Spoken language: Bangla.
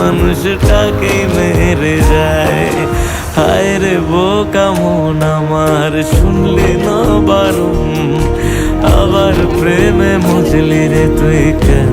মানুষটাকেই মেরে যায়। হায় রে বোকা মন আমার, শুনলি না বারণ, আবার প্রেমে মজলি রে তুই কেন